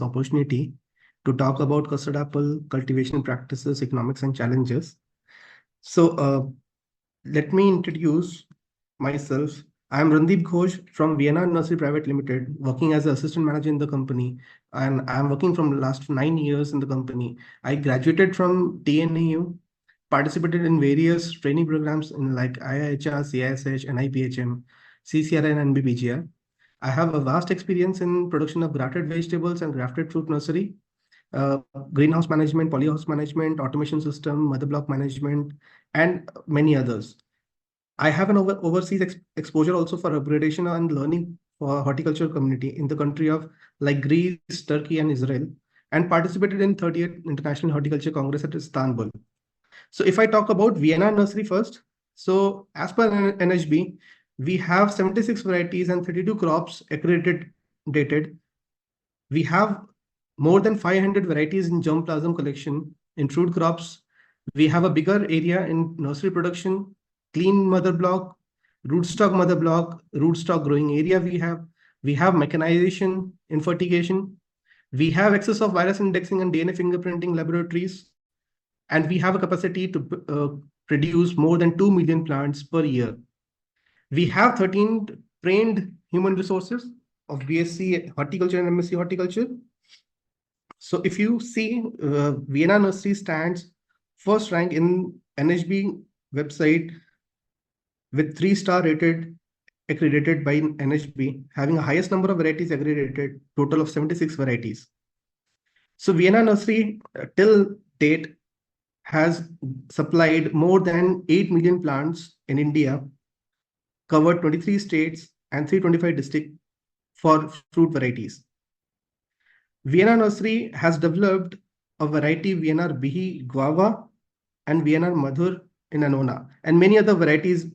opportunity to talk about custard apple cultivation practices, economics, and challenges. So, let me introduce myself. I'm Randip Ghosh from Vienna Nursery Private Limited, working as an assistant manager in the company, and I'm working from the last 9 years in the company. I graduated from TNAU, participated in various training programs in like IIHR, CISH, NIPHM, CCRN, and BBGR. I have a vast experience in production of grafted vegetables and grafted fruit nursery, uh, greenhouse management, polyhouse management, automation system, mother block management, and many others. I have an overseas exposure also for upgradation and learning for horticulture community in the country of like Greece, Turkey, and Israel, and participated in 38th International Horticulture Congress at Istanbul. So if I talk about Vienna nursery first, so as per NHB, we have 76 varieties and 32 crops accredited dated. We have more than 500 varieties in germplasm collection in fruit crops. We have a bigger area in nursery production, clean mother block, rootstock mother block, rootstock growing area we have mechanization in fertigation. We have access of virus indexing and DNA fingerprinting laboratories, and we have a capacity to produce more than 2 million plants per year. We have 13 trained human resources of BSc Horticulture and MSc Horticulture. So if you see, Vienna Nursery stands first rank in NHB website with 3-star rated, accredited by NHB, having a highest number of varieties accredited, total of 76 varieties. So Vienna Nursery till date has supplied more than 8 million plants in India, covered 23 states and 325 districts for fruit varieties. Vienna Nursery has developed a variety Vienna Bihi Guava and Vienna Madhur in Annona, and many other varieties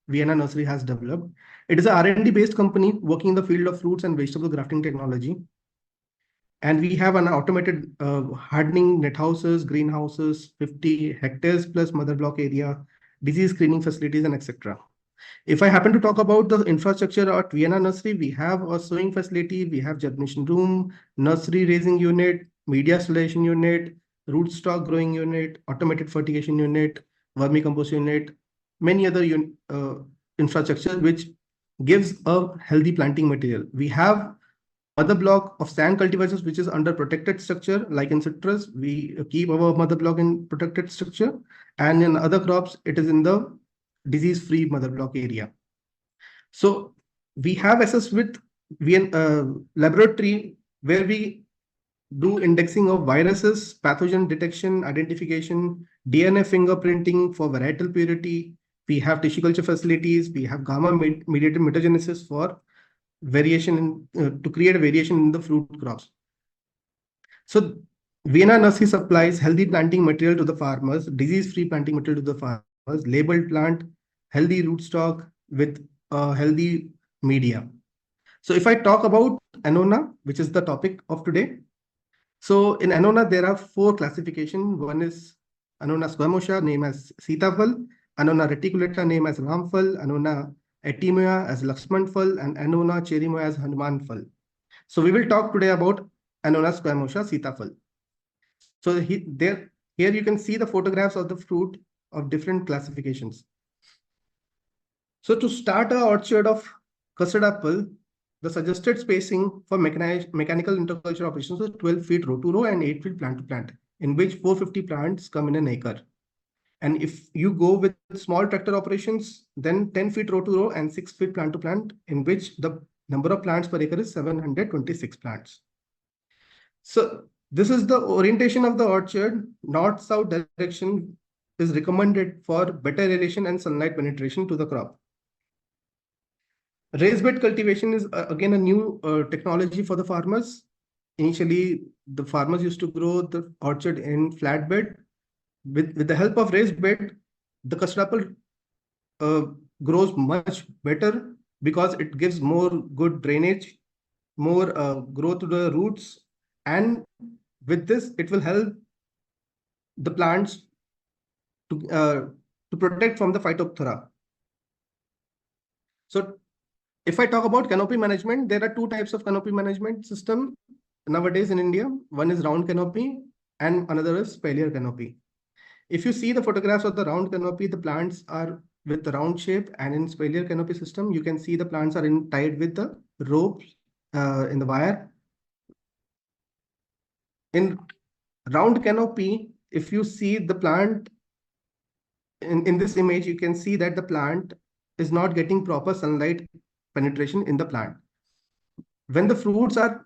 Vienna Nursery has developed. It is a R&D based company working in the field of fruits and vegetable grafting technology. And we have an automated hardening net houses, greenhouses, 50 hectares plus mother block area, disease screening facilities, and etc. If I happen to talk about the infrastructure at Vienna Nursery, we have a sowing facility, we have germination room, nursery raising unit, media installation unit, rootstock growing unit, automated fertigation unit, vermicompost unit, many other infrastructure which gives a healthy planting material. We have mother block of sand cultivars which is under protected structure, like in citrus, we keep our mother block in protected structure, and in other crops, it is in the disease-free mother block area. So we have access with laboratory where we do indexing of viruses, pathogen detection, identification, DNA fingerprinting for varietal purity. We have tissue culture facilities. We have gamma-mediated mutagenesis for variation to create a variation in the fruit crops. So Vienna Nursery supplies healthy planting material to the farmers, disease-free planting material to the farmers, labeled plant, healthy rootstock with healthy media. So if I talk about Annona, which is the topic of today. So in Annona, there are 4 classifications. One is Annona squamosha, named as Sitafal, Annona reticulata, named as Ramfal, Annona Atimia as Lakshman Fal, and Annona cherimoya as Hanuman Fal. So we will talk today about Annona squamosha, Sitafal. So here you can see the photographs of the fruit of different classifications. So to start an orchard of custard apple, the suggested spacing for mechanical interculture operations is 12 feet row to row and 8 feet plant to plant, in which 450 plants come in an acre. And if you go with small tractor operations, then 10 feet row to row and 6 feet plant to plant, in which the number of plants per acre is 726 plants. So this is the orientation of the orchard. North-south direction is recommended for better aeration and sunlight penetration to the crop. Raised bed cultivation is again a new technology for the farmers. Initially, the farmers used to grow the orchard in flat bed. With the help of raised bed, the custard apple grows much better because it gives more good drainage, more growth to the roots, and with this, it will help the plants to protect from the phytophthora. So if I talk about canopy management, there are 2 types of canopy management system. nowadays in India. One is round canopy and another is spalier canopy. If you see the photographs of the round canopy, the plants are with the round shape, and in spalier canopy system, you can see the plants are tied with the ropes in the wire. In round canopy, if you see the plant in this image, you can see that the plant is not getting proper sunlight penetration in the plant. When the fruits are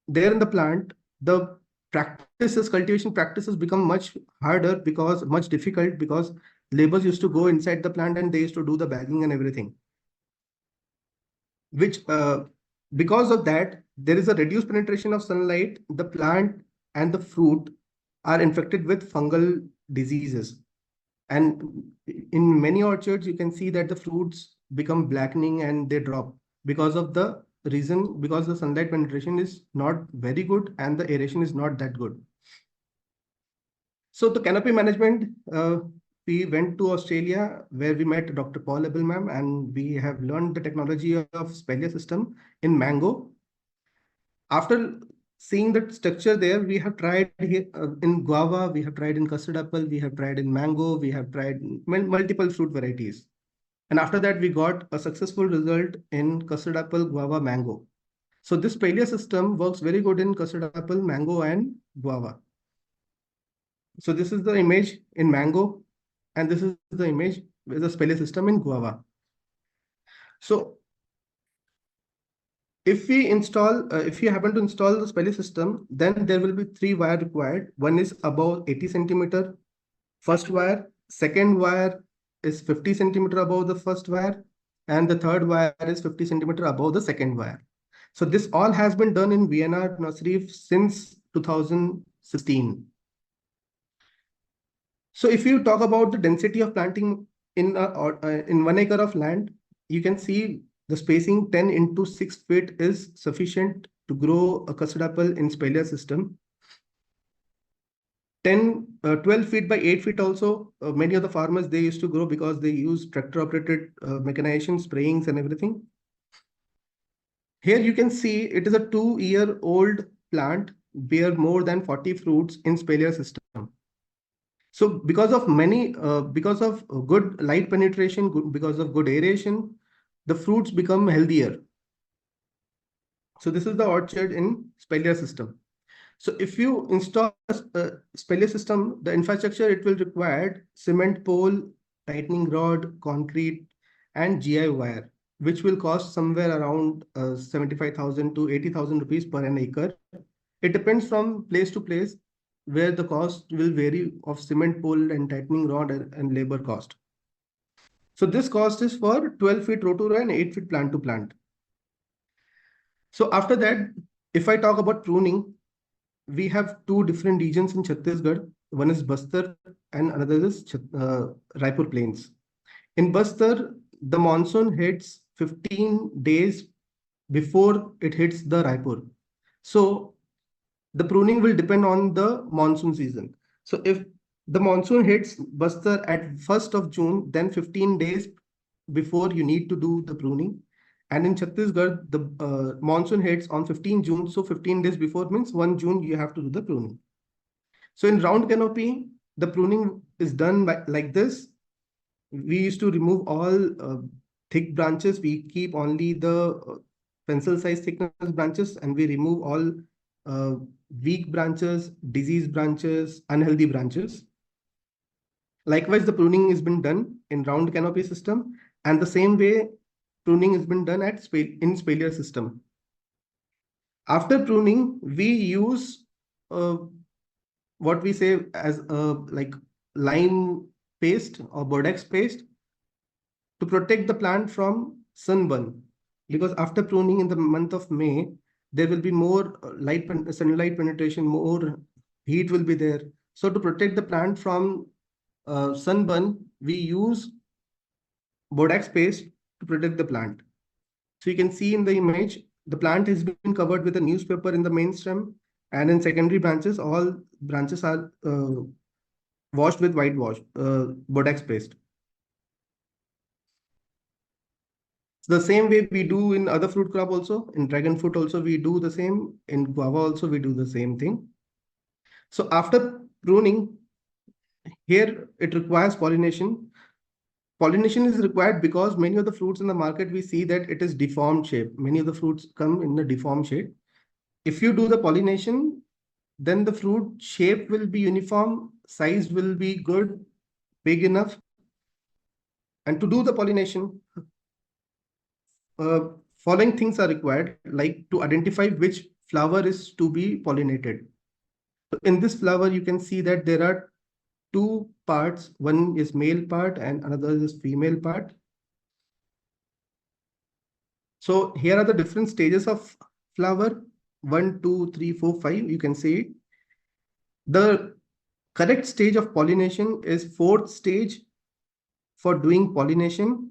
there in the plant, the cultivation practices become much harder, because much difficult, because laborers used to go inside the plant and they used to do the bagging and everything. Which because of that, there is a reduced penetration of sunlight. The plant and the fruit are infected with fungal diseases. And in many orchards, you can see that the fruits become blackening and they drop because of the reason, because the sunlight penetration is not very good and the aeration is not that good. So the canopy management, we went to Australia where we met Dr. Paul Abel ma'am, and we have learned the technology of spalier system in mango. After seeing the structure there, we have tried here, in guava, we have tried in custard apple, we have tried in mango, we have tried multiple fruit varieties. And after that, we got a successful result in custard apple, guava, mango. So this spalier system works very good in custard apple, mango, and guava. So this is the image in mango, and this is the image with the spalier system in guava. So if you happen to install the spalier system, then there will be 3 wire required. One is above 80 centimeter, first wire. Second wire is 50 centimeter above the first wire, and the third wire is 50 centimeter above the second wire. So this all has been done in Vienna Nursery since 2016. So if you talk about the density of planting in 1 acre of land, you can see the spacing 10 into 6 feet is sufficient to grow a custard apple in spalier system. 12 feet by 8 feet also, many of the farmers, they used to grow because they use tractor operated mechanization, sprayings and everything. Here you can see it is a 2-year-old plant, bear more than 40 fruits in spalier system. So because of good light penetration, because of good aeration, the fruits become healthier. So this is the orchard in spalier system. So if you install a spalier system, the infrastructure, it will require cement pole, tightening rod, concrete, and GI wire, which will cost somewhere around 75,000 to 80,000 rupees per an acre. It depends from place to place, where the cost will vary of cement pole and tightening rod and labor cost. So this cost is for 12 feet row to row and 8 feet plant to plant. So after that, if I talk about pruning, we have 2 different regions in Chhattisgarh. One is Bastar and another is Raipur Plains. In Bastar, the monsoon hits 15 days before it hits the Raipur. So the pruning will depend on the monsoon season. So if the monsoon hits Bastar at 1st of June, then 15 days before you need to do the pruning. And in Chhattisgarh, the monsoon hits on 15 June. So 15 days before means 1 June, you have to do the pruning. So in round canopy, the pruning is done like this. We used to remove all thick branches. We keep only the pencil size thickness branches, and we remove all weak branches, diseased branches, unhealthy branches. Likewise, the pruning has been done in round canopy system, and the same way pruning has been done in spalier system. After pruning, we use what we say as like lime paste or Bodex paste to protect the plant from sunburn, because after pruning in the month of May, there will be more sunlight penetration, more heat will be there. So to protect the plant from sunburn, we use Bodex paste to protect the plant. So you can see in the image, the plant has been covered with a newspaper in the main stem, and in secondary branches, all branches are washed with whitewash, Bodex paste. The same way we do in other fruit crop also. In dragon fruit also we do the same. In guava also we do the same thing. So after pruning, here it requires pollination. Pollination is required because many of the fruits in the market we see that it is deformed shape. Many of the fruits come in a deformed shape. If you do the pollination, then the fruit shape will be uniform, size will be good, big enough. And to do the pollination, uh, following things are required, like to identify which flower is to be pollinated. So in this flower, you can see that there are two parts. One is male part and another is female part. So here are the different stages of flower. 1, 2, 3, 4, 5. You can see it. The correct stage of pollination is fourth stage for doing pollination,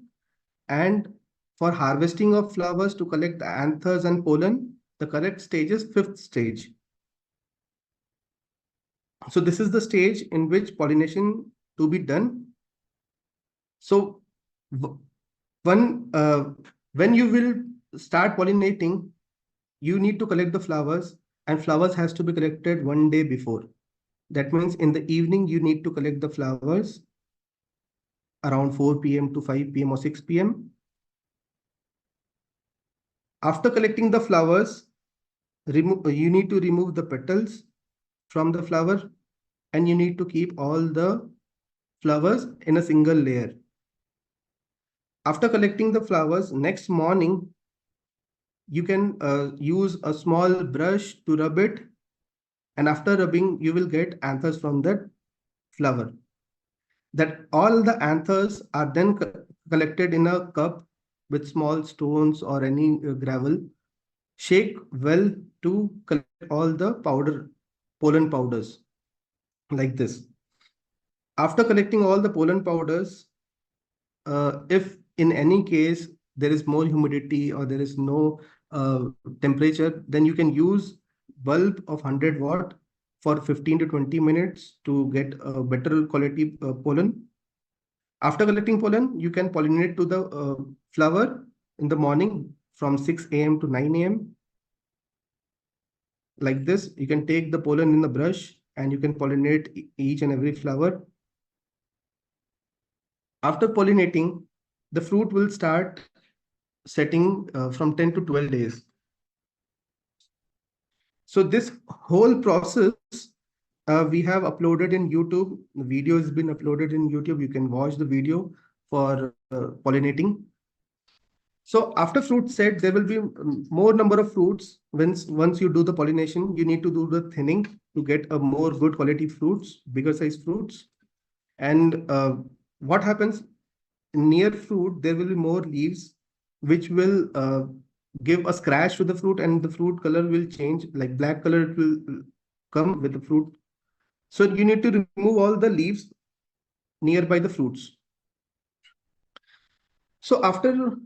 and for harvesting of flowers to collect the anthers and pollen, the correct stage is fifth stage. So this is the stage in which pollination to be done. So when you will start pollinating, you need to collect the flowers, and flowers has to be collected 1 day before. That means in the evening, you need to collect the flowers around 4 p.m. to 5 p.m. or 6 p.m. After collecting the flowers, you need to remove the petals from the flower, and you need to keep all the flowers in a single layer. After collecting the flowers, next morning, you can use a small brush to rub it, and after rubbing, you will get anthers from that flower. That all the anthers are then collected in a cup with small stones or any gravel. Shake well to collect all the pollen powders, like this. After collecting all the pollen powders, if in any case there is more humidity or there is no temperature, then you can use bulb of 100 watt for 15 to 20 minutes to get a better quality pollen. After collecting pollen, you can pollinate to the flower in the morning from 6 a.m. to 9 a.m. Like this, you can take the pollen in the brush and you can pollinate each and every flower. After pollinating, the fruit will start setting from 10 to 12 days. So this whole process we have uploaded in YouTube. The video has been uploaded in YouTube. You can watch the video for pollinating. So after fruit set, there will be more number of fruits. Once you do the pollination, you need to do the thinning to get a more good quality fruits, bigger size fruits. And what happens near fruit, there will be more leaves, which will give a scratch to the fruit, and the fruit color will change, like black color it will come with the fruit. So you need to remove all the leaves nearby the fruits. So after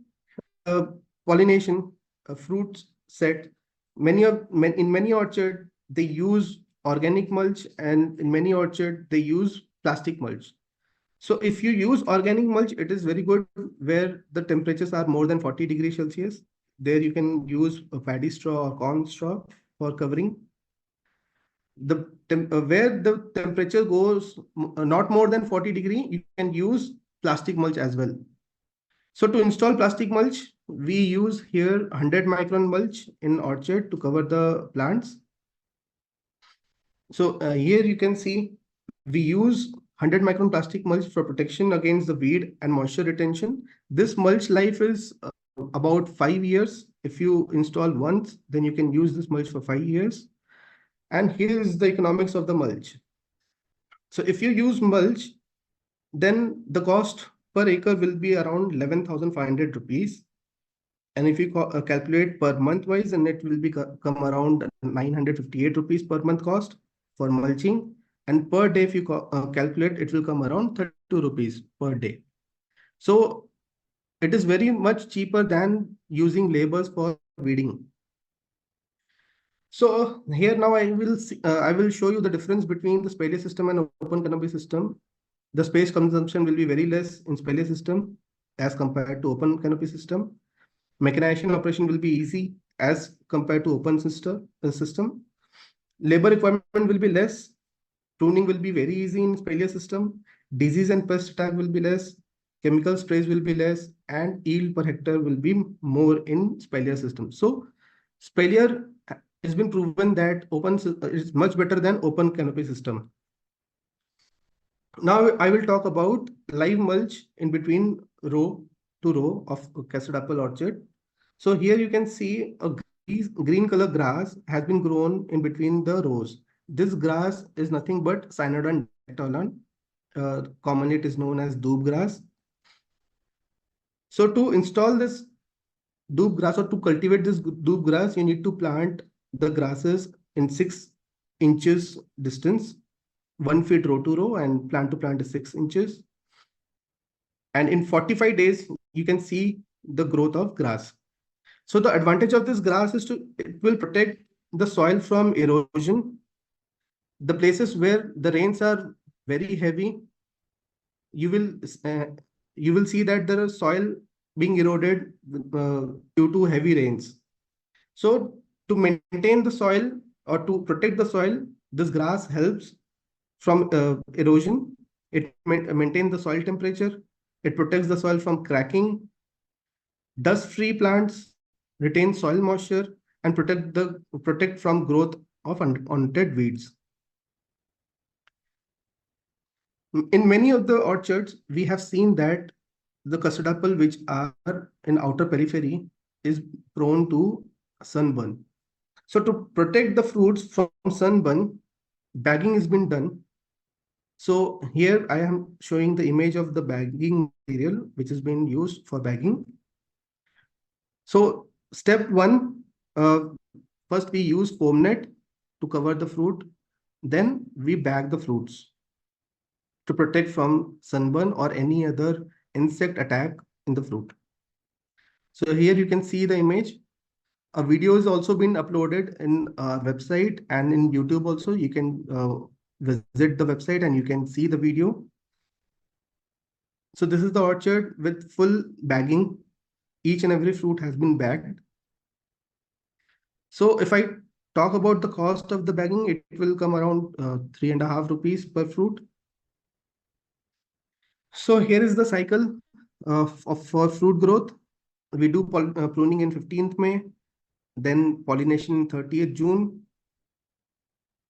pollination, fruits set, in many orchard they use organic mulch, and in many orchard they use plastic mulch. So if you use organic mulch, it is very good where the temperatures are more than 40 degrees Celsius. There you can use a paddy straw or corn straw for covering. Where the temperature goes not more than 40 degree, you can use plastic mulch as well. So to install plastic mulch, we use here 100 micron mulch in orchard to cover the plants. So here you can see we use 100 micron plastic mulch for protection against the weed and moisture retention. This mulch life is about 5 years. If you install once, then you can use this mulch for 5 years. And here is the economics of the mulch. So if you use mulch, then the cost per acre will be around 11,500 rupees. And if you calculate per month wise, then it will be come around 958 rupees per month cost for mulching. And per day, if you calculate, it will come around 32 rupees per day. So it is very much cheaper than using labors for weeding. So here now I will show you the difference between the spaley system and open canopy system. The space consumption will be very less in spaley system as compared to open canopy system. Mechanization operation will be easy as compared to open system. Labor requirement will be less. Pruning will be very easy in spalier system. Disease and pest attack will be less. Chemical sprays will be less, and yield per hectare will be more in spalier system. So spalier has been proven that open is much better than open canopy system. Now I will talk about live mulch in between row to row of custard apple orchard. So here you can see a green color grass has been grown in between the rows. This grass is nothing but Cynodon dactylon. Commonly it is known as doob grass. So to install this doob grass or to cultivate this doob grass, you need to plant the grasses in 6 inches distance, 1 feet row to row, and plant to plant is 6 inches. And in 45 days, you can see the growth of grass. So the advantage of this grass is it will protect the soil from erosion. The places where the rains are very heavy, you will see that the soil being eroded due to heavy rains. So to maintain the soil or to protect the soil, this grass helps from erosion. It maintains the soil temperature. It protects the soil from cracking. Dust-free plants retain soil moisture and protect from growth of unwanted weeds. In many of the orchards, we have seen that the custard apple which are in outer periphery is prone to sunburn. So to protect the fruits from sunburn, bagging has been done. So here I am showing the image of the bagging material which has been used for bagging. So step one, first we use foam net to cover the fruit. Then we bag the fruits to protect from sunburn or any other insect attack in the fruit. So here you can see the image. A video has also been uploaded in our website and in YouTube also. You can visit the website and you can see the video. So this is the orchard with full bagging. Each and every fruit has been bagged. So if I talk about the cost of the bagging, it will come around 3.5 rupees per fruit. So here is the cycle for fruit growth. We do pruning in 15th May, then pollination 30th June.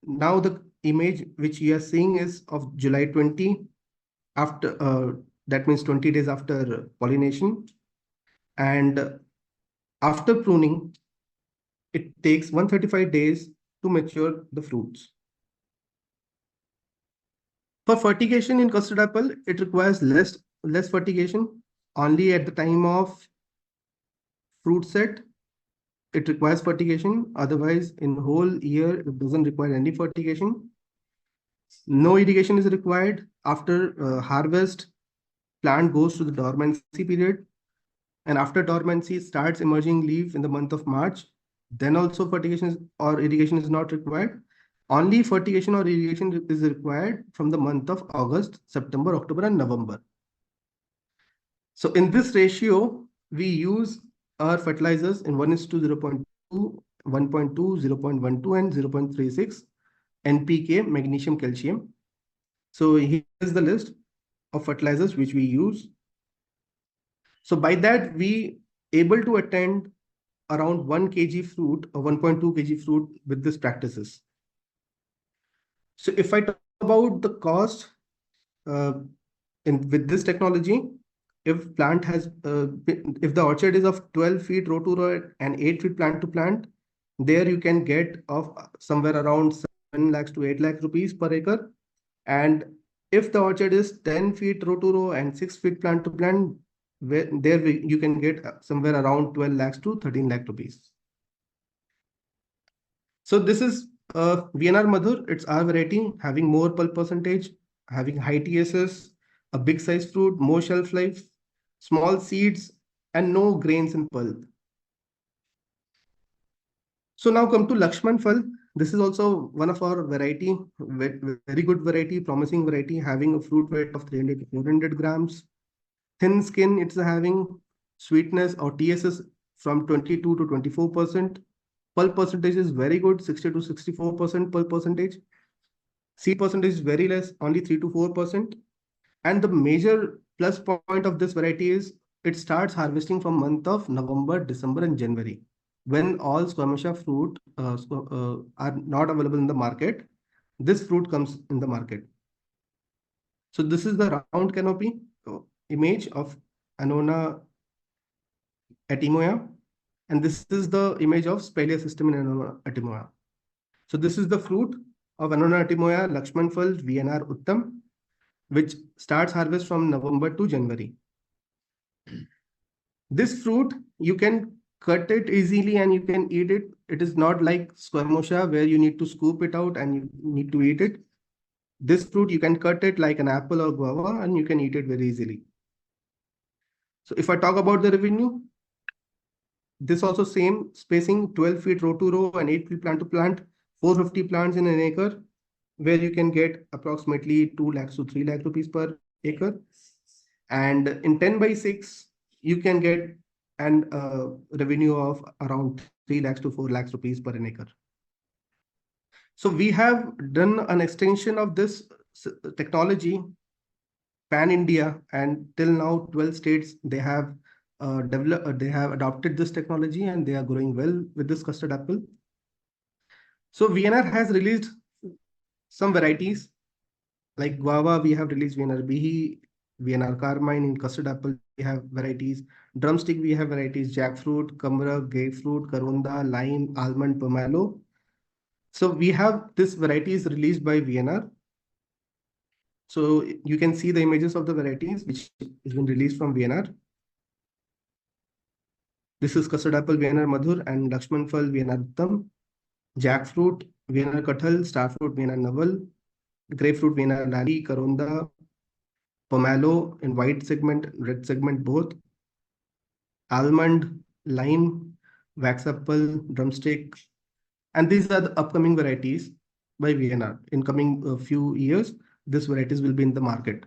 Now the image which you are seeing is of July 20, after that means 20 days after pollination. And after pruning, it takes 135 days to mature the fruits. For fertigation in custard apple, it requires less fertigation. Only at the time of fruit set, it requires fertigation. Otherwise, in the whole year, it doesn't require any fertigation. No irrigation is required. After harvest, plant goes to the dormancy period. And after dormancy, starts emerging leaf in the month of March. Then also fertigation or irrigation is not required. Only fertigation or irrigation is required from the month of August, September, October, and November. So in this ratio, we use our fertilizers in 1:0.2, 1.2, 0.12, and 0.36 NPK, magnesium, calcium. So here is the list of fertilizers which we use. So by that, we able to attend around 1 kg fruit or 1.2 kg fruit with these practices. So if I talk about the cost with this technology, if plant has if the orchard is of 12 feet row to row and 8 feet plant to plant, there you can get of somewhere around 7 lakhs to 8 lakh rupees per acre. And if the orchard is 10 feet row to row and 6 feet plant to plant, you can get somewhere around 12 lakhs to 13 lakh rupees. So this is VNR Madhur. It's our variety, having more pulp percentage, having high TSS, a big size fruit, more shelf life, small seeds, and no grains in pulp. So now come to Lakshman Phal. This is also one of our variety, very good variety, promising variety, having a fruit weight of 300 to 400 grams. Thin skin, it's having sweetness or TSS from 22 to 24%. Pulp percentage is very good, 60 to 64% pulp percentage. Seed percentage is very less, only 3 to 4%. And the major plus point of this variety is it starts harvesting from month of November, December, and January, when all squamosha fruit are not available in the market. This fruit comes in the market. So this is the round canopy image of Annona atimoya, and this is the image of Sphaelia system in Annona atimoya. So this is the fruit of Annona atimoya Lakshman Phal VNR Uttam, which starts harvest from November to January. This fruit, you can cut it easily and you can eat it. It is not like squamosha where you need to scoop it out and you need to eat it. This fruit, you can cut it like an apple or guava and you can eat it very easily. So if I talk about the revenue, this also same spacing, 12 feet row to row and 8 feet plant to plant, 450 plants in an acre, where you can get approximately 2 lakhs to 3 lakh rupees per acre. And in 10 by 6, you can get an revenue of around 3 lakhs to 4 lakhs rupees per an acre. So we have done an extension of this technology pan India, and till now 12 states they have they have adopted this technology and they are growing well with this custard apple. So VNR has released some varieties like guava. We have released VNR Bihi, VNR Carmine. In custard apple we have varieties. Drumstick we have varieties: jackfruit, kamra, grapefruit, karonda, lime, almond, pomelo. So we have this varieties released by VNR. So you can see the images of the varieties which has been released from VNR. This is custard apple VNR Madhur and Lakshman Phal VNR Uttam. Jackfruit VNR Kathal, starfruit VNR Naval, grapefruit VNR Lali, karonda, pomelo in white segment, red segment both, almond, lime, wax apple, drumstick, and these are the upcoming varieties by VNR. In coming few years, these varieties will be in the market.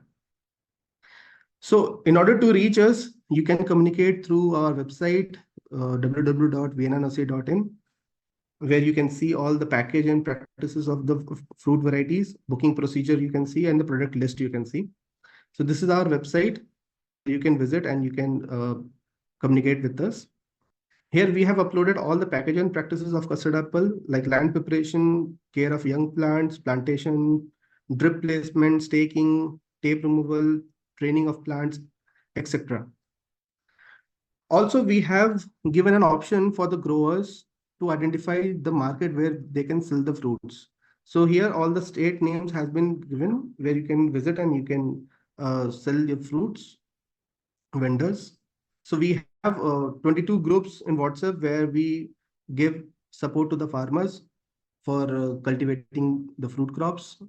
So in order to reach us, you can communicate through our website, www.vnrnursery.in, where you can see all the package and practices of the fruit varieties, booking procedure you can see, and the product list you can see. So this is our website. You can visit and you can communicate with us. Here we have uploaded all the package and practices of custard apple, like land preparation, care of young plants, plantation, drip placement, staking, tape removal, training of plants, etc. Also, we have given an option for the growers to identify the market where they can sell the fruits. So here all the state names has been given where you can visit and you can sell your fruits, vendors. So we have 22 groups in WhatsApp where we give support to the farmers for cultivating the fruit crops.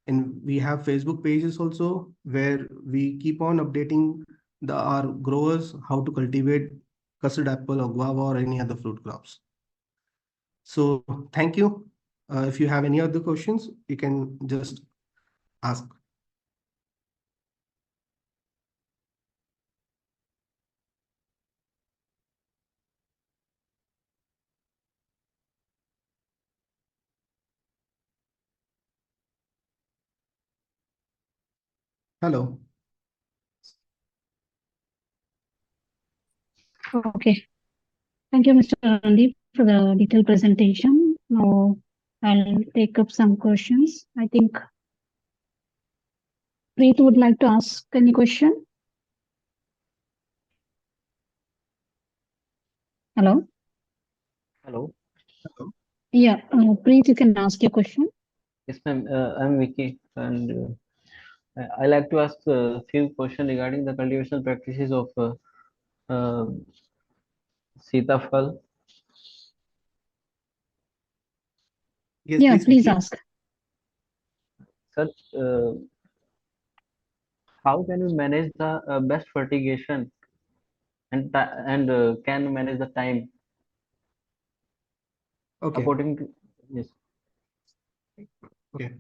And we have Facebook pages also where we keep on updating our growers how to cultivate custard apple or guava or any other fruit crops. So thank you. If you have any other questions, you can just ask. Hello. Okay. Thank you, Mr. Randip, for the detailed presentation. Now I'll take up some questions. I think Preet would like to ask any question. Hello? Hello. Hello. Yeah, Preet, you can ask your question. Yes, ma'am. I'm Vicky, and I like to ask a few questions regarding the cultivation practices of uh, Sitafal. Yes, Yeah, please Vicky. ask. Sir, how can we manage the best fertigation and can manage the time Okay. according to yes. Okay.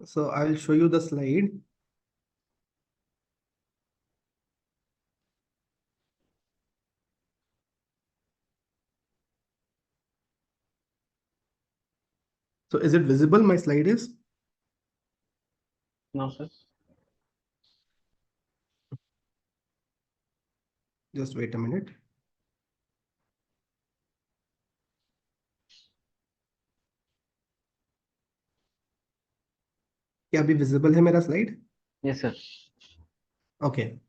So I'll show you the slide. So is it visible? My slide is? No, sir. Just wait a minute. क्या अभी visible है मेरा slide? Yes, sir. Okay.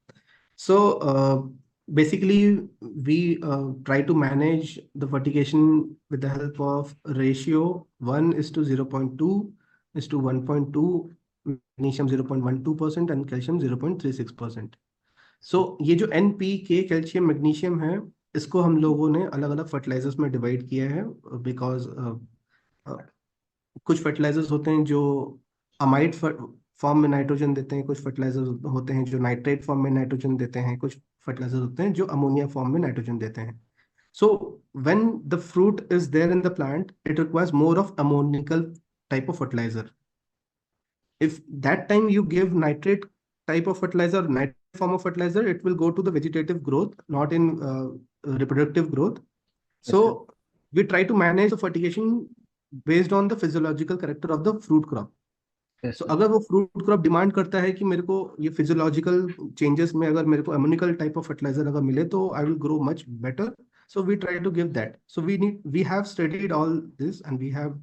So basically we try to manage the fertigation with the help of ratio 1:0.2 is to 1.2, magnesium 0.12% and calcium 0.36%. So ये जो NPK calcium magnesium है, इसको हम लोगों ने अलग अलग फर्टिलाइजर्स में डिवाइड किया है, बिकॉज कुछ फर्टिलाइजर्स होते हैं जो अमाइड फॉर्म में नाइट्रोजन देते हैं, कुछ फर्टिलाइजर्स होते हैं जो नाइट्रेट फॉर्म में नाइट्रोजन देते हैं, कुछ फर्टिलाइजर्स होते हैं जो अमोनिया फॉर्म में नाइट्रोजन देते हैं. So when the fruit is there in the plant, it requires more of ammonical type of fertilizer. If that time you give nitrate type of fertilizer, nitrate form of fertilizer, it will go to the vegetative growth, not in reproductive growth. So we try to manage the fertigation based on the physiological character of the fruit crop. Yes, So sir. अगर वो fruit crop demand करता है कि मेरे को ये physiological changes में अगर मेरे को अमोनिकल टाइप ऑफ फर्टिलाइजर अगर मिले तो I will grow much better. So we try to give that. So we have studied all this and we have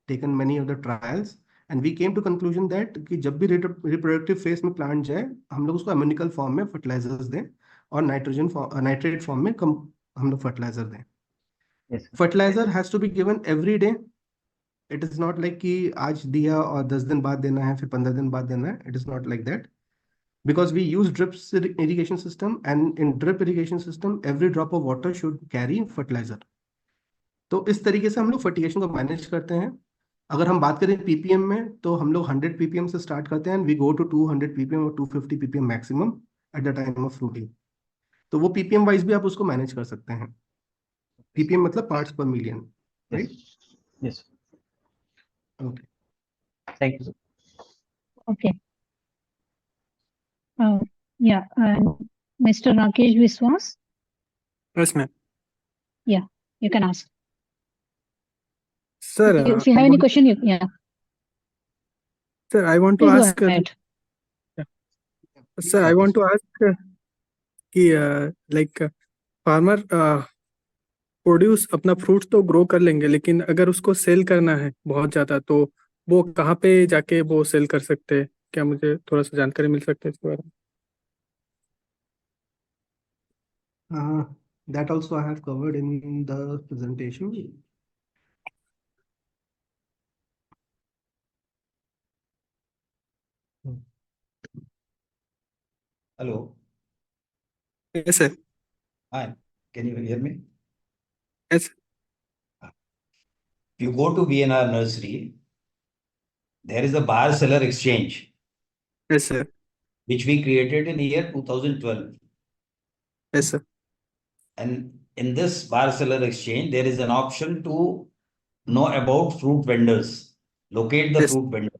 taken many of the trials and we came to conclusion that कि जब भी reproductive phase में plant जाए, हम लोग उसको ammonical form में fertilizers दें और nitrate form में हम लोग fertilizer दें. Yes, sir. Fertilizer has to be given every day. It is not like कि आज दिया और 10 दिन बाद देना है, फिर 15 दिन बाद देना है. It is not like that. Because we use drip irrigation system, and in drip irrigation system, every drop of water should carry fertilizer. तो इस तरीके से हम लोग फर्टिगेशन को मैनेज करते हैं. अगर हम बात करें पीपीएम में, तो हम लोग 100 ppm से स्टार्ट करते हैं, वी गो टू 200 ppm और 250 ppm maximum at the time of fruiting. तो वो पीपीएम वाइज भी आप उसको मैनेज कर सकते हैं. पीपीएम मतलब पार्ट्स पर million, Yes. Right? Yes. Okay. Thank you, sir. Okay. Yeah, Mr. Rakesh Viswas, Yes, ma'am. you can ask. Sir, If you have any question, yeah, sir, I want to please ask, go ahead. sir, I want to ask कि like farmer produce अपना fruit तो grow कर लेंगे, लेकिन अगर उसको cell करना है बहुत ज्यादा तो वो कहाँ पे जाके वो सेल कर सकते हैं? क्या मुझे थोड़ा सा जानकारी मिल सकता है इसके बारे में? That also I have covered in the presentation. Hello. Yes, sir. Hi. Can you hear me? Yes. If you go to VNR Nursery, there is a bar seller exchange, Yes, sir. which we created in the year 2012. Yes, sir. And in this bar seller exchange, there is an option to know about fruit vendors, locate the Yes. fruit vendor.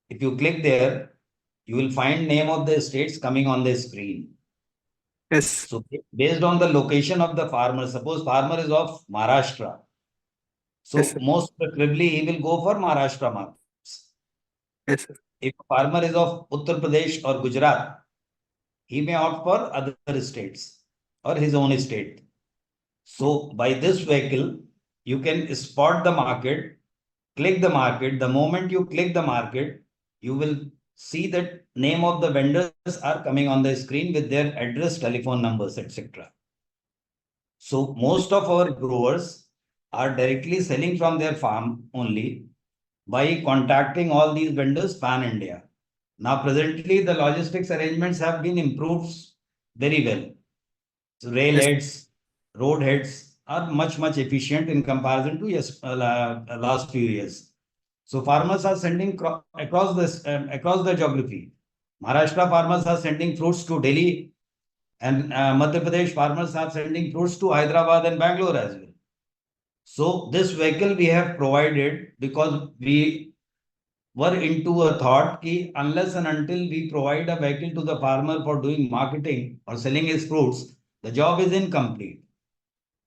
If you click there, you will find name of the states coming on the screen. Yes. So based on the location of the farmer, suppose farmer is of Maharashtra. So Yes, sir. most preferably he will go for Maharashtra markets. Yes, sir. If farmer is of Uttar Pradesh or Gujarat, he may opt for other states or his own state. So by this vehicle, you can spot the market, click the market. The moment you click the market, you will see that name of the vendors are coming on the screen with their address, telephone numbers, etc. So most of our growers are directly selling from their farm only by contacting all these vendors pan India. Now presently the logistics arrangements have been improved very well. So rail Yes. heads, road heads are much efficient in comparison to last few years. So farmers are sending across the geography. Maharashtra farmers are sending fruits to Delhi, and Madhya Pradesh farmers are sending fruits to Hyderabad and Bangalore as well. So this vehicle we have provided because we were into a thought that unless and until we provide a vehicle to the farmer for doing marketing or selling his fruits, the job is incomplete.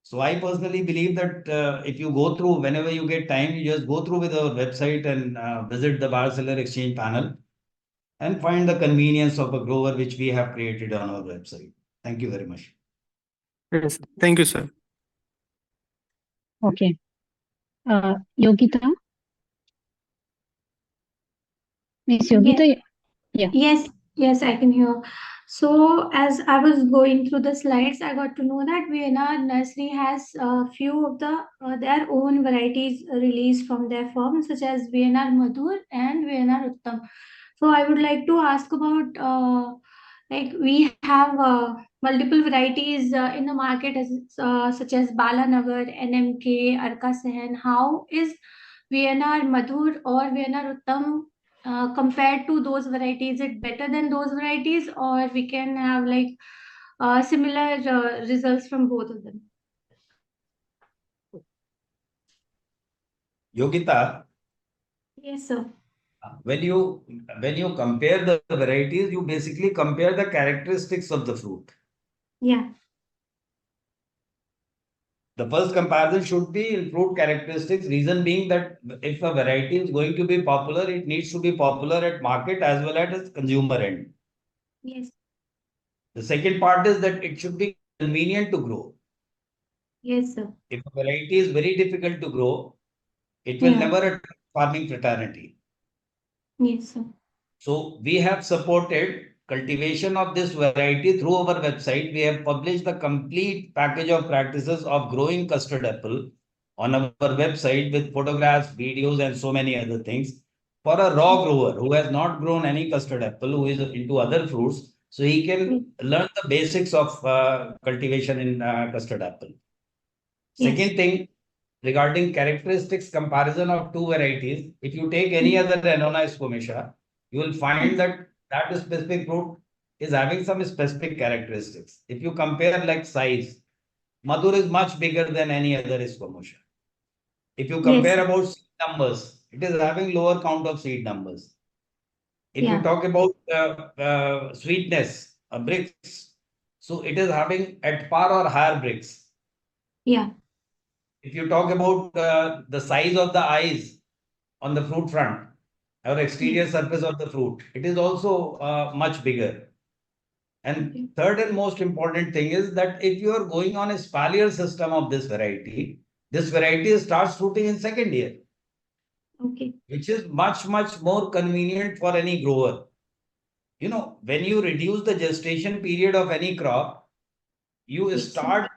So I personally believe that if you go through, whenever you get time, you just go through with our website and visit the buyer seller exchange panel and find the convenience of a grower which we have created on our website. Thank you very much. Yes, thank you, sir. Okay. Yogita? Miss Yogita? Yeah. Yes, I can hear. So as I was going through the slides, I got to know that Vienna Nursery has a few of their own varieties released from their farm, such as Vienna Madhur and Vienna Uttam. So I would like to ask about like we have multiple varieties in the market such as Balanagar, NMK, Arka Sehen. How is Vienna Madhur or Vienna Uttam compared to those varieties? Is it better than those varieties, or we can have like similar results from both of them? Yogita, Yes, sir. when you compare the varieties, you basically compare the characteristics of the fruit. Yeah. The first comparison should be in fruit characteristics. Reason being that if a variety is going to be popular, it needs to be popular at market as well as consumer end. Yes. The second part is that it should be convenient to grow. Yes, sir. If a variety is very difficult to grow, it will Yeah. never attract farming fraternity. Yes, sir. So we have supported cultivation of this variety through our website. We have published the complete package of practices of growing custard apple on our website with photographs, videos, and so many other things. For a raw grower who has not grown any custard apple, who is into other fruits, so he can learn the basics of cultivation in custard apple. Yes. Second thing, regarding characteristics comparison of two varieties, if you take any other Annona squamosha, you will find that that specific fruit is having some specific characteristics. If you compare like size, Madhur is much bigger than any other squamosha. If you compare Yes. about seed numbers, it is having lower count of seed numbers. If you Yeah. talk about sweetness, bricks, so it is having at par or higher bricks. Yeah. If you talk about the size of the eyes on the fruit front or exterior surface of the fruit, it is also much bigger. And third and most important thing is that if you are going on a spalier system of this variety starts fruiting in second year. Okay. Which is much more convenient for any grower. You know, when you reduce the gestation period of any crop, you Yes, sir. start,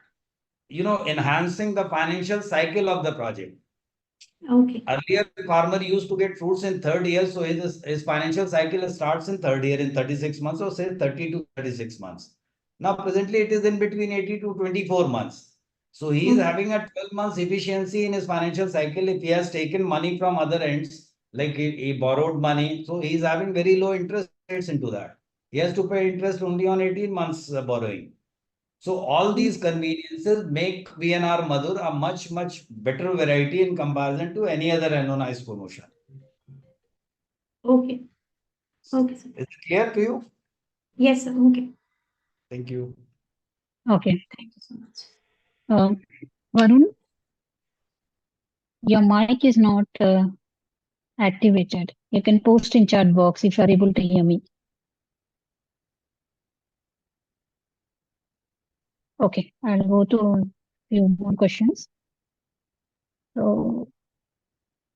enhancing the financial cycle of the project. Okay. Earlier, farmer used to get fruits in third year, so his financial cycle starts in third year in 36 months, or say 30 to 36 months. Now, presently, it is in between 80 to 24 months. So he is having a 12 months efficiency in his financial cycle. If he has taken money from other ends, like he borrowed money, so he is having very low interest rates into that. He has to pay interest only on 18 months borrowing. So all these conveniences make VNR Madhur a much better variety in comparison to any other anonized promotion. Okay. Okay, sir. Is it clear to you? Yes, sir. Okay. Thank you. Okay. Thank you so much. Varun, your mic is not activated. You can post in chat box if you are able to hear me. Okay, I'll go to a few more questions. So,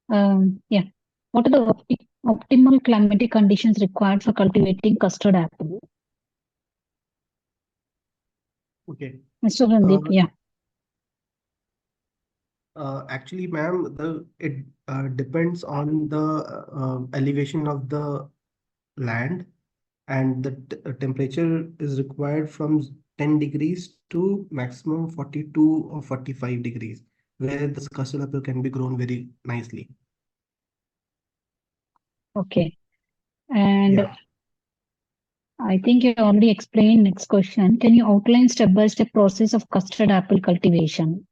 yeah. What are the optimal climatic conditions required for cultivating custard apple? Okay. Mr. Randip, yeah. Actually, ma'am, it depends on the elevation of the land, and the temperature is required from 10 degrees to maximum 42 or 45 degrees, where the custard apple can be grown very nicely. Okay. And Yeah. I think you already explained next question. Can you outline step-by-step process of custard apple cultivation?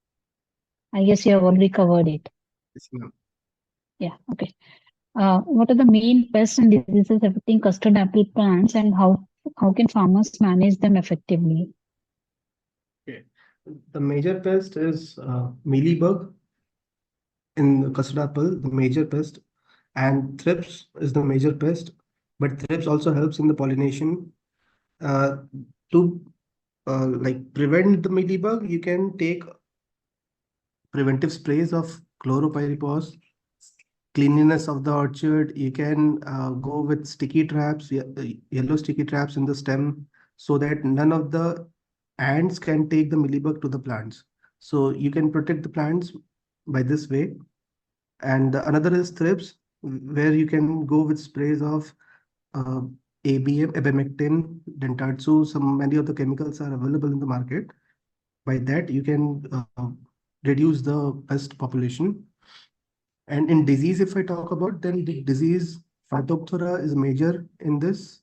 I guess you have already covered it. Yes, ma'am. Yeah, okay. What are the main pests and diseases affecting custard apple plants, and how can farmers manage them effectively? Okay. The major pest is mealybug in the custard apple, the major pest, and thrips is the major pest. But thrips also helps in the pollination. Uh, to like prevent the mealybug, you can take preventive sprays of chloropyrifos, cleanliness of the orchard. You can go with sticky traps, yellow sticky traps in the stem, so that none of the ants can take the mealybug to the plants. So you can protect the plants by this way. And the another is thrips, where you can go with sprays of uh, ABM, abamectin, dentatsu. Many of the chemicals are available in the market. By that, you can reduce the pest population. And in disease, if I talk about, then the disease Phytophthora is major in this.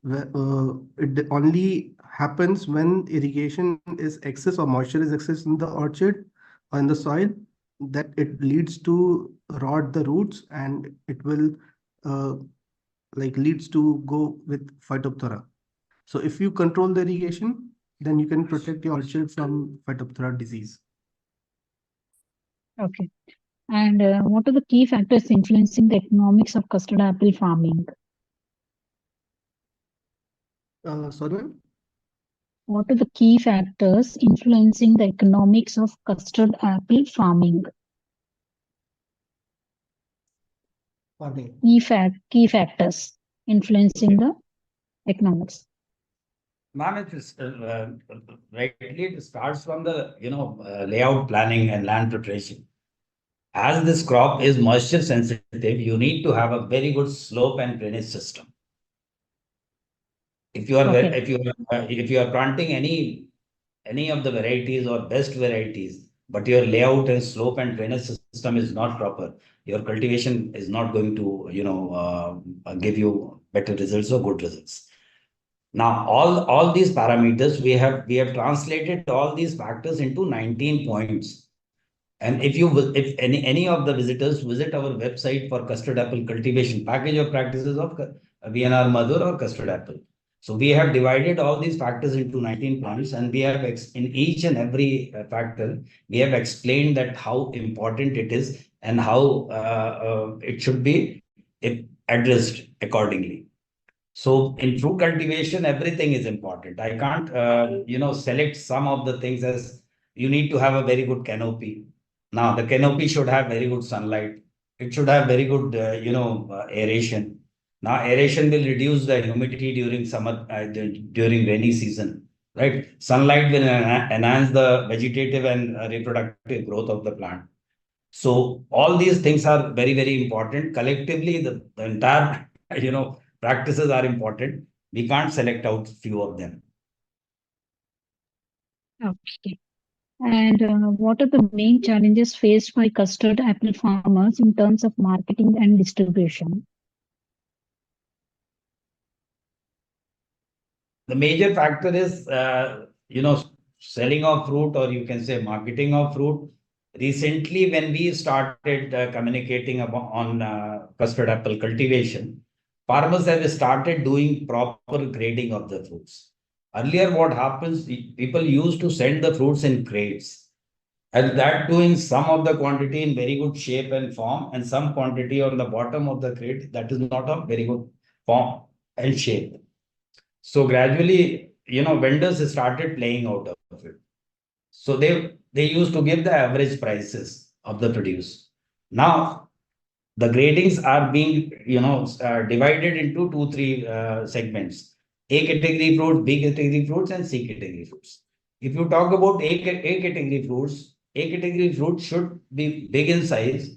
It only happens when irrigation is excess or moisture is excess in the orchard or in the soil, that it leads to rot the roots, and it will uh, leads to go with Phytophthora. So if you control the irrigation, then you can protect your orchard from Phytophthora disease. Okay. And what are the key factors influencing the economics of custard apple farming? Sorry, ma'am? What are the key factors influencing the economics of custard apple farming? Farming. Key factors influencing the economics. Ma'am, it is rightly it starts from the layout planning and land preparation. As this crop is moisture sensitive, you need to have a very good slope and drainage system. If you are Okay. if you are planting any of the varieties or best varieties, but your layout and slope and drainage system is not proper, your cultivation is not going to give you better results or good results. Now, all these parameters we have translated all these factors into 19 points. And if any of the visitors visit our website for custard apple cultivation package of practices of VNR Madhur or custard apple. So we have divided all these factors into 19 points, and we have in each and every factor, we have explained that how important it is and how it should be addressed accordingly. So in fruit cultivation, everything is important. I can't, select some of the things as you need to have a very good canopy. Now, the canopy should have very good sunlight. It should have very good, aeration. Now, aeration will reduce the humidity during summer, during rainy season, right? Sunlight will enhance the vegetative and reproductive growth of the plant. So all these things are very, very important. Collectively, the entire, practices are important. We can't select out few of them. Okay. And what are the main challenges faced by custard apple farmers in terms of marketing and distribution? The major factor is, selling of fruit, or you can say marketing of fruit. Recently, when we started communicating about on custard apple cultivation, farmers have started doing proper grading of the fruits. Earlier, what happens, people used to send the fruits in crates, and that doing some of the quantity in very good shape and form, and some quantity on the bottom of the crate that is not of very good form and shape. So gradually, vendors started playing out of it. So they used to give the average prices of the produce. Now the gradings are being divided into three segments: A category fruits, B category fruits, and C category fruits. If you talk about A category fruits, A category fruits should be big in size,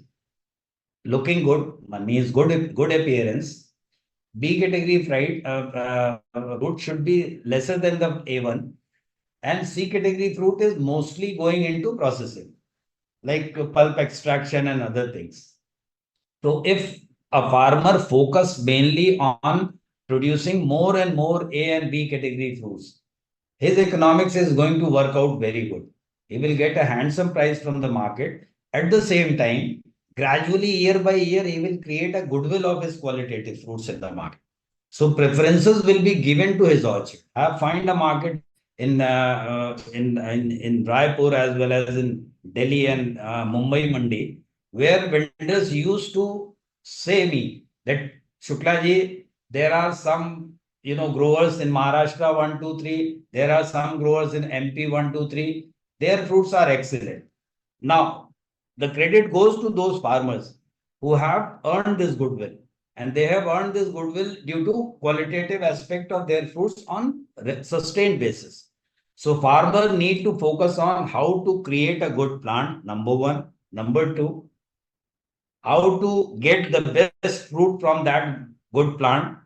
looking good, means good appearance. B category fruit should be lesser than the A1, and C category fruit is mostly going into processing, like pulp extraction and other things. So if a farmer focus mainly on producing more and more A and B category fruits, his economics is going to work out very good. He will get a handsome price from the market. At the same time, gradually, year by year, he will create a goodwill of his qualitative fruits in the market. So preferences will be given to his orchard. Find a market in Raipur as well as in Delhi and Mumbai Mandi, where vendors used to say me that Shukla ji, there are some growers in Maharashtra 1, 2, 3. There are some growers in MP 1, 2, 3. Their fruits are excellent. Now, the credit goes to those farmers who have earned this goodwill. And they have earned this goodwill due to qualitative aspect of their fruits on sustained basis. So farmers need to focus on how to create a good plant, number one. Number two, how to get the best fruit from that good plant.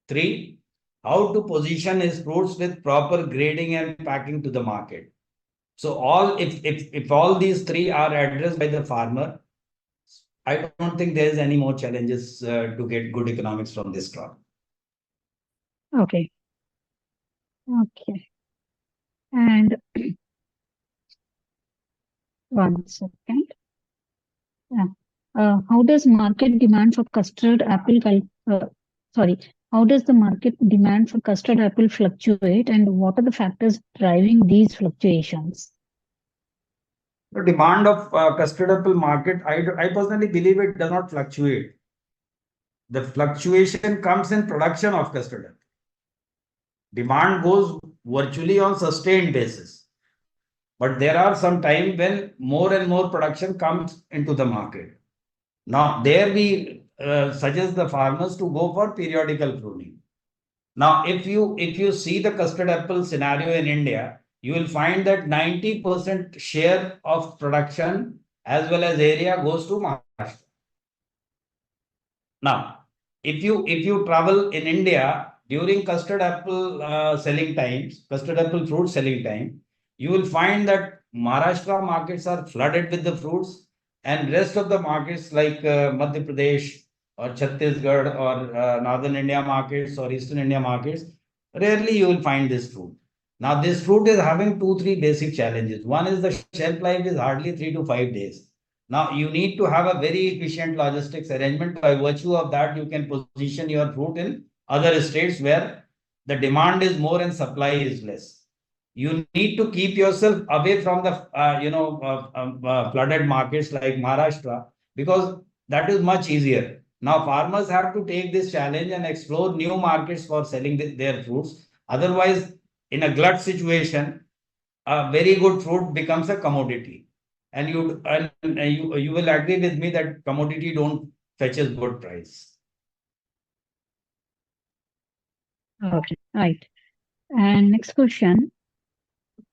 Three, how to position his fruits with proper grading and packing to the market. So if all these three are addressed by the farmer, I don't think there is any more challenges to get good economics from this crop. Okay. Okay. And one second. Yeah. How does market demand for custard apple how does the market demand for custard apple fluctuate, and what are the factors driving these fluctuations? The demand of custard apple market, I personally believe it does not fluctuate. The fluctuation comes in production of custard apple. Demand goes virtually on sustained basis. But there are some time when more and more production comes into the market. Now, there we suggest the farmers to go for periodical pruning. Now, if you see the custard apple scenario in India, you will find that 90% share of production as well as area goes to Maharashtra. Now, if you travel in India during custard apple selling times, custard apple fruit selling time, you will find that Maharashtra markets are flooded with the fruits, and rest of the markets like Madhya Pradesh or Chhattisgarh or Northern India markets or Eastern India markets, rarely you will find this fruit. Now, this fruit is having 2-3 basic challenges. One is the shelf life is hardly 3 to 5 days. Now, you need to have a very efficient logistics arrangement. By virtue of that, you can position your fruit in other states where the demand is more and supply is less. You need to keep yourself away from the flooded markets like Maharashtra, because that is much easier. Now, farmers have to take this challenge and explore new markets for selling their fruits. Otherwise, in a glut situation, a very good fruit becomes a commodity. And you will agree with me that commodity don't fetches good price. Okay, right. And next question.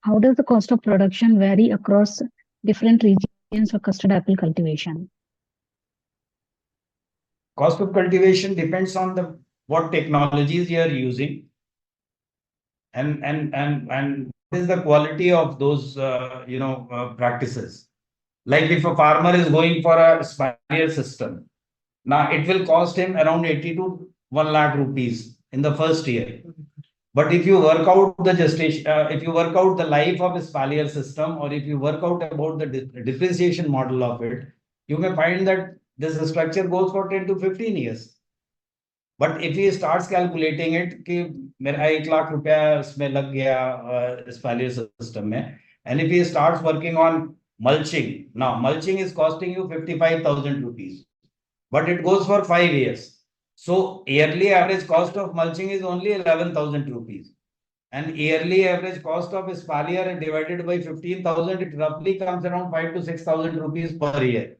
How does the cost of production vary across different regions for custard apple cultivation? Cost of cultivation depends on what technologies you are using, and what is the quality of those practices. Like if a farmer is going for a spalier system, now it will cost him around 80 to 1 lakh rupees in the first year. But if you work out the gestation, if you work out the life of a spalier system, or if you work out about the depreciation model of it, you may find that this structure goes for 10 to 15 years. But if he starts calculating it, कि मेरा 1 लाख रुपया इसमें लग गया spalier system में, and if he starts working on mulching, now mulching is costing you 55,000 rupees, but it goes for 5 years. So yearly average cost of mulching is only 11,000 rupees. And yearly average cost of spalier divided by 15,000, it roughly comes around 5 to 6,000 rupees per year.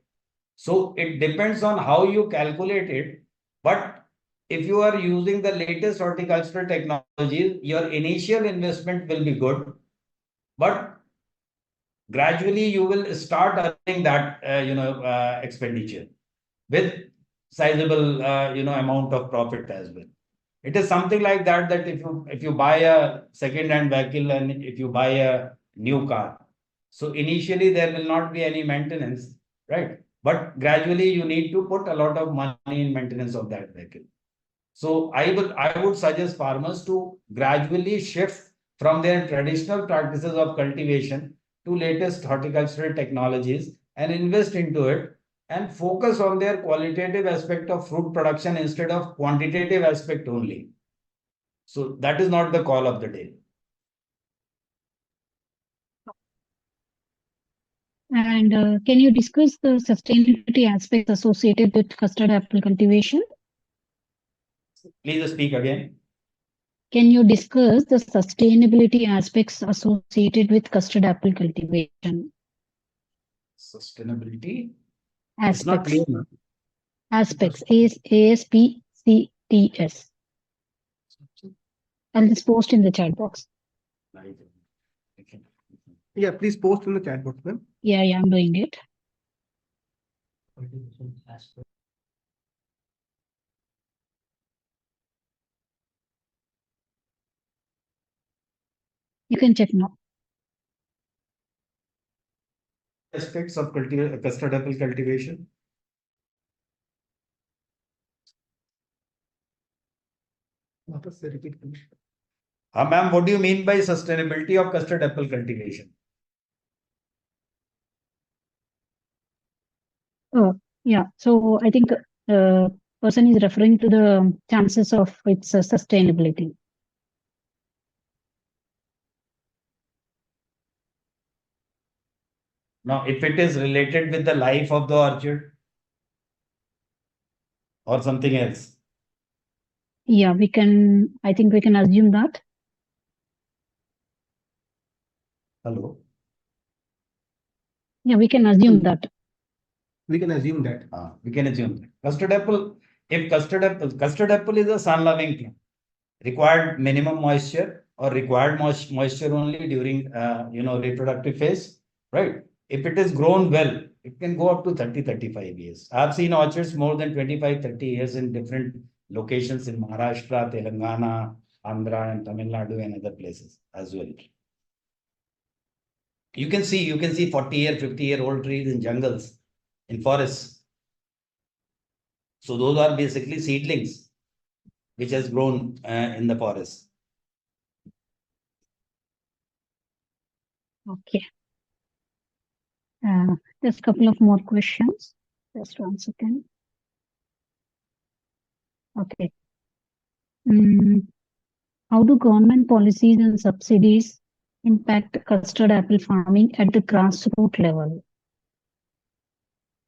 So it depends on how you calculate it. But if you are using the latest horticultural technologies, your initial investment will be good, but gradually you will start earning that expenditure with sizable amount of profit as well. It is something like that if you buy a second-hand vehicle and if you buy a new car, so initially there will not be any maintenance, right? But gradually you need to put a lot of money in maintenance of that vehicle. So I would suggest farmers to gradually shift from their traditional practices of cultivation to latest horticultural technologies and invest into it and focus on their qualitative aspect of fruit production instead of quantitative aspect only. So that is not the call of the day. And can you discuss the sustainability aspects associated with custard apple cultivation? Please speak again. Can you discuss the sustainability aspects associated with custard apple cultivation? Sustainability. It's not Aspects. clear. Aspects. ASPCTS. I'll just post in the chat box. Yeah, please post in the chat box, ma'am. Yeah, I'm doing it. You can check now. Aspects of custard apple cultivation. Ma'am, what do you mean by sustainability of custard apple cultivation? Oh, yeah. So I think person is referring to the chances of its sustainability. Now, if it is related with the life of the orchard or something else. Yeah, I think we can assume that. Hello. Yeah, we can assume that. We can assume that. We can assume that. Custard apple, if custard apple is a sun-loving plant, required minimum moisture or required moisture only during reproductive phase, right? If it is grown well, it can go up to 30-35 years. I've seen orchards more than 25-30 years in different locations in Maharashtra, Telangana, Andhra, and Tamil Nadu and other places as well. You can see 40-year, 50-year-old trees in jungles, in forests. So those are basically seedlings which has grown in the forest. Okay. Just a couple of more questions. Just 1 second. Okay. How do government policies and subsidies impact custard apple farming at the grassroots level?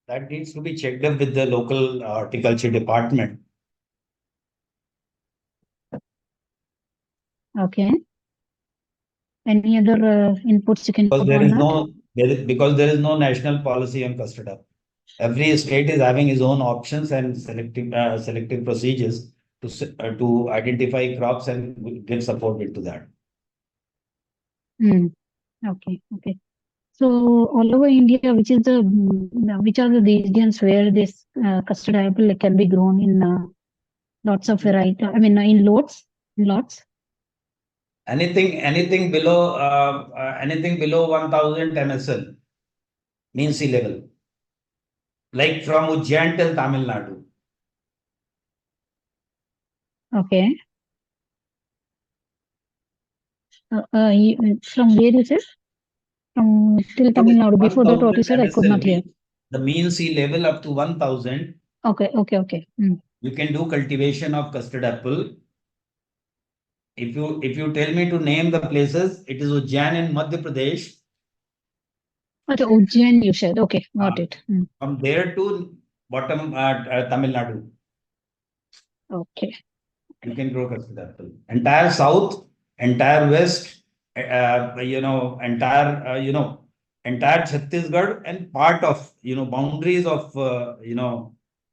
That needs to be checked up with the local horticulture department. Okay. Any other inputs you can Because put there on is that? because there is no national policy on custard apple. Every state is having its own options and selective procedures to identify crops and give support into that. Okay. So all over India, which are the regions where this custard apple can be grown in lots of variety? I mean, in lots. Anything below 1000 MSL mean sea level, like from Ujjain till Tamil Nadu. Okay. From where is it? From till Tamil Nadu. Before that, what you said, I could not hear. The mean sea level up to 1000. Okay. You can do cultivation of custard apple. If you tell me to name the places, it is Ujjain in Madhya Pradesh. Okay, Ujjain you said. Okay, got it. From there to bottom Tamil Nadu. Okay. You can grow custard apple. Entire south, entire west, entire Chhattisgarh and part of boundaries of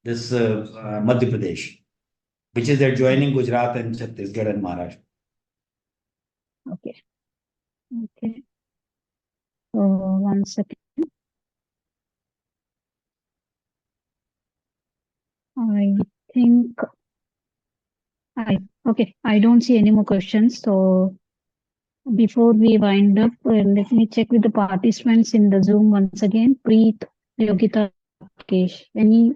this Madhya Pradesh, which is adjoining Gujarat and Chhattisgarh and Maharashtra. Okay. So 1 second. I think I don't see any more questions. So before we wind up, let me check with the participants in the Zoom once again. Preet, Yogita, Kesh, any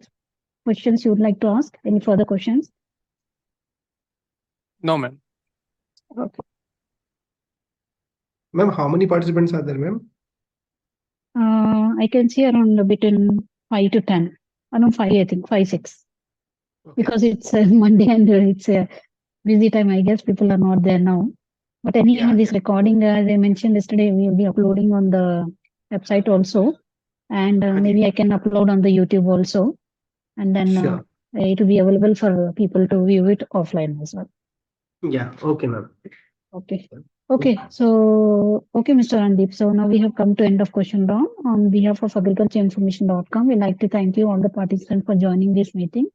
questions you would like to ask? Any further questions? No, ma'am. Okay. Ma'am, how many participants are there, ma'am? I can see around between 5 to 10. Around 5, I think 5, 6. Okay. Because it's Monday and it's a busy time. I guess people are not there now. But anyhow, this recording, as I mentioned yesterday, we will be uploading on the website also. and maybe I can upload on the YouTube also, and then Sure. it will be available for people to view it offline as well. Yeah. Okay, ma'am. Okay. Okay. So, okay, Mr. Randip. So now we have come to end of question round. On behalf of agricultureinformation.com, we'd like to thank you all the participants for joining this meeting.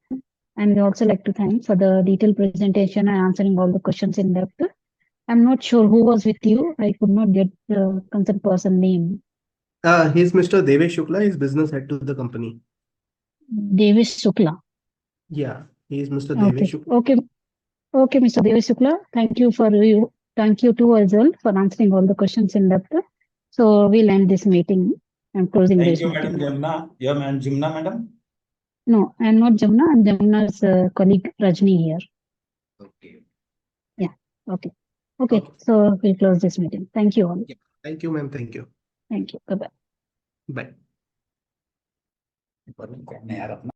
And we also like to thank for the detailed presentation and answering all the questions in depth. I'm not sure who was with you. I could not get the concerned person name. He's Mr. Devesh Shukla. He's business head to the company. Devesh Shukla. Yeah, he is Mr. Okay. Devesh Shukla. Okay. Okay, Mr. Devesh Shukla. Thank you for you. Thank you too as well for answering all the questions in depth. So we'll end this meeting. I'm closing Thank this you, meeting. Madam Jamna. You are Jimna, madam? No, I'm not Jamna. I'm Jamna's colleague Rajni here. Okay. Okay. Okay. Okay. So we'll close this meeting. Thank you all. Yeah. Thank you, ma'am. Thank you. Thank you. Bye-bye. Bye. यार अपना